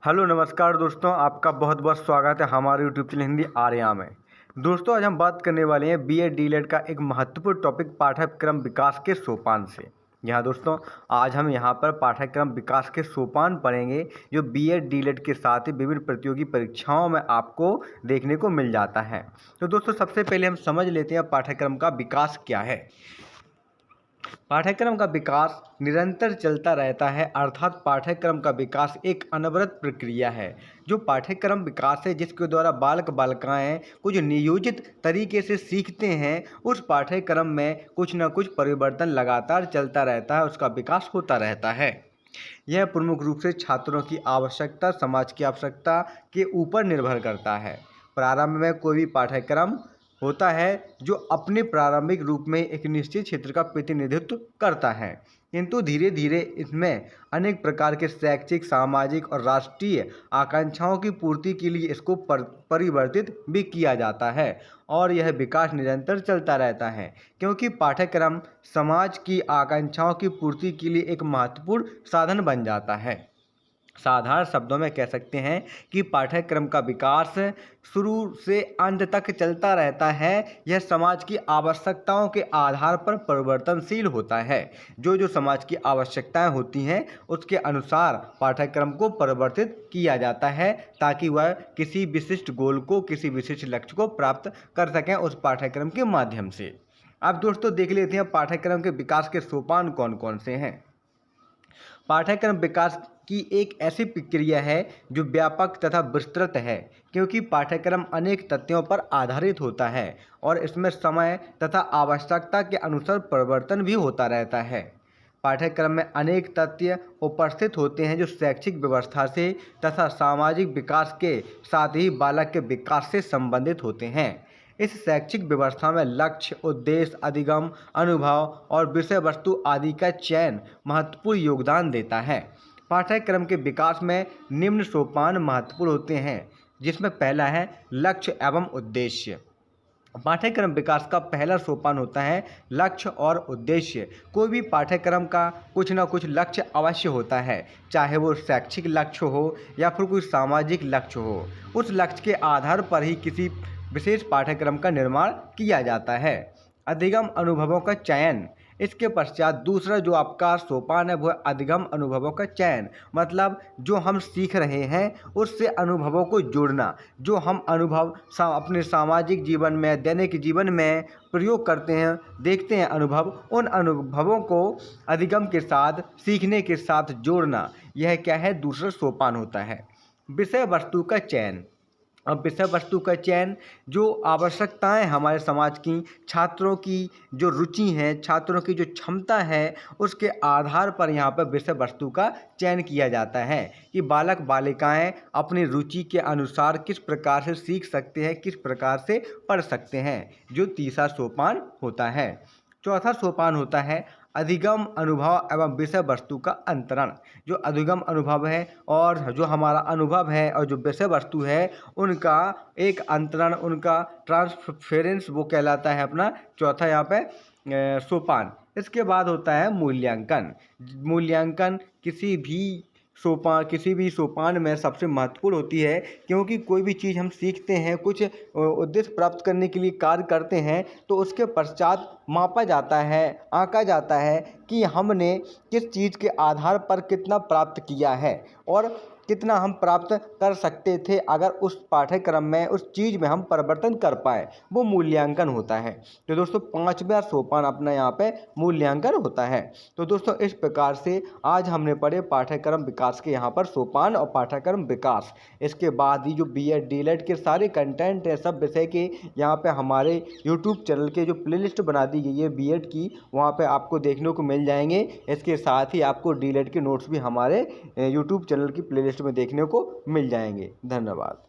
Hello नमस्कार दोस्तों, आपका बहुत बहुत स्वागत है हमारे यूट्यूब चैनल हिंदी आर्या में। दोस्तों, आज हम बात करने वाले हैं बीएड डीएलएड का एक महत्वपूर्ण टॉपिक पाठ्यक्रम विकास के सोपान से। यहाँ दोस्तों, आज हम यहाँ पर पाठ्यक्रम विकास के सोपान पढ़ेंगे जो बीएड डीएलएड के साथ ही विभिन्न प्रतियोगी परीक्षाओं में आपको देखने को मिल जाता है। तो दोस्तों, सबसे पहले हम समझ लेते हैं पाठ्यक्रम का विकास क्या है। पाठ्यक्रम का विकास निरंतर चलता रहता है, अर्थात पाठ्यक्रम का विकास एक अनवरत प्रक्रिया है। जो पाठ्यक्रम विकास है जिसके द्वारा बालक बालिकाएं कुछ नियोजित तरीके से सीखते हैं, उस पाठ्यक्रम में कुछ न कुछ परिवर्तन लगातार चलता रहता है, उसका विकास होता रहता है। यह प्रमुख रूप से छात्रों की आवश्यकता, समाज की आवश्यकता के ऊपर निर्भर करता है। प्रारंभ में कोई भी पाठ्यक्रम होता है जो अपने प्रारंभिक रूप में एक निश्चित क्षेत्र का प्रतिनिधित्व करता है, किंतु धीरे धीरे इसमें अनेक प्रकार के शैक्षिक, सामाजिक और राष्ट्रीय आकांक्षाओं की पूर्ति के लिए इसको परिवर्तित भी किया जाता है और यह विकास निरंतर चलता रहता है, क्योंकि पाठ्यक्रम समाज की आकांक्षाओं की पूर्ति के लिए एक महत्वपूर्ण साधन बन जाता है। साधारण शब्दों में कह सकते हैं कि पाठ्यक्रम का विकास शुरू से अंत तक चलता रहता है। यह समाज की आवश्यकताओं के आधार पर परिवर्तनशील होता है। जो समाज की आवश्यकताएं होती हैं उसके अनुसार पाठ्यक्रम को परिवर्तित किया जाता है, ताकि वह किसी विशिष्ट गोल को, किसी विशिष्ट लक्ष्य को प्राप्त कर सकें उस पाठ्यक्रम के माध्यम से। अब दोस्तों, देख लेते हैं पाठ्यक्रम के विकास के सोपान कौन कौन से हैं। पाठ्यक्रम विकास की एक ऐसी प्रक्रिया है जो व्यापक तथा विस्तृत है, क्योंकि पाठ्यक्रम अनेक तथ्यों पर आधारित होता है और इसमें समय तथा आवश्यकता के अनुसार परिवर्तन भी होता रहता है। पाठ्यक्रम में अनेक तथ्य उपस्थित होते हैं जो शैक्षिक व्यवस्था से तथा सामाजिक विकास के साथ ही बालक के विकास से संबंधित होते हैं। इस शैक्षिक व्यवस्था में लक्ष्य, उद्देश्य, अधिगम, अनुभव और विषय वस्तु आदि का चयन महत्वपूर्ण योगदान देता है। पाठ्यक्रम के विकास में निम्न सोपान महत्वपूर्ण होते हैं, जिसमें पहला है लक्ष्य एवं उद्देश्य। पाठ्यक्रम विकास का पहला सोपान होता है लक्ष्य और उद्देश्य। कोई भी पाठ्यक्रम का कुछ न कुछ लक्ष्य अवश्य होता है, चाहे वो शैक्षिक लक्ष्य हो या फिर कोई सामाजिक लक्ष्य हो। उस लक्ष्य के आधार पर ही किसी विशेष पाठ्यक्रम का निर्माण किया जाता है। अधिगम अनुभवों का चयन। इसके पश्चात दूसरा जो आपका सोपान है वो अधिगम अनुभवों का चयन, मतलब जो हम सीख रहे हैं उससे अनुभवों को जोड़ना। जो हम अनुभव अपने सामाजिक जीवन में, दैनिक जीवन में प्रयोग करते हैं, देखते हैं अनुभव, उन अनुभवों को अधिगम के साथ, सीखने के साथ जोड़ना, यह क्या है, दूसरा सोपान होता है। विषय वस्तु का चयन। अब विषय वस्तु का चयन, जो आवश्यकताएं हमारे समाज की, छात्रों की जो रुचि है, छात्रों की जो क्षमता है, उसके आधार पर यहाँ पर विषय वस्तु का चयन किया जाता है कि बालक बालिकाएं अपनी रुचि के अनुसार किस प्रकार से सीख सकते हैं, किस प्रकार से पढ़ सकते हैं, जो तीसरा सोपान होता है। चौथा सोपान होता है अधिगम अनुभव एवं विषय वस्तु का अंतरण। जो अधिगम अनुभव है और जो हमारा अनुभव है और जो विषय वस्तु है, उनका एक अंतरण, उनका ट्रांसफेरेंस वो कहलाता है अपना चौथा यहाँ पे सोपान। इसके बाद होता है मूल्यांकन। मूल्यांकन किसी भी सोपान में सबसे महत्वपूर्ण होती है, क्योंकि कोई भी चीज़ हम सीखते हैं, कुछ उद्देश्य प्राप्त करने के लिए कार्य करते हैं, तो उसके पश्चात मापा जाता है, आंका जाता है कि हमने किस चीज़ के आधार पर कितना प्राप्त किया है और कितना हम प्राप्त कर सकते थे अगर उस पाठ्यक्रम में, उस चीज़ में हम परिवर्तन कर पाए, वो मूल्यांकन होता है। तो दोस्तों, पांचवा सोपान अपना यहाँ पे मूल्यांकन होता है। तो दोस्तों, इस प्रकार से आज हमने पढ़े पाठ्यक्रम विकास के यहाँ पर सोपान और पाठ्यक्रम विकास। इसके बाद ही जो बीएड डीएलएड के सारे कंटेंट है, सब विषय के यहाँ पे हमारे यूट्यूब चैनल के जो प्लेलिस्ट बना दी गई है बीएड की, वहाँ पे आपको देखने को मिल जाएंगे। इसके साथ ही आपको डीएलएड के नोट्स भी हमारे यूट्यूब चैनल की प्लेलिस्ट में देखने को मिल जाएंगे। धन्यवाद।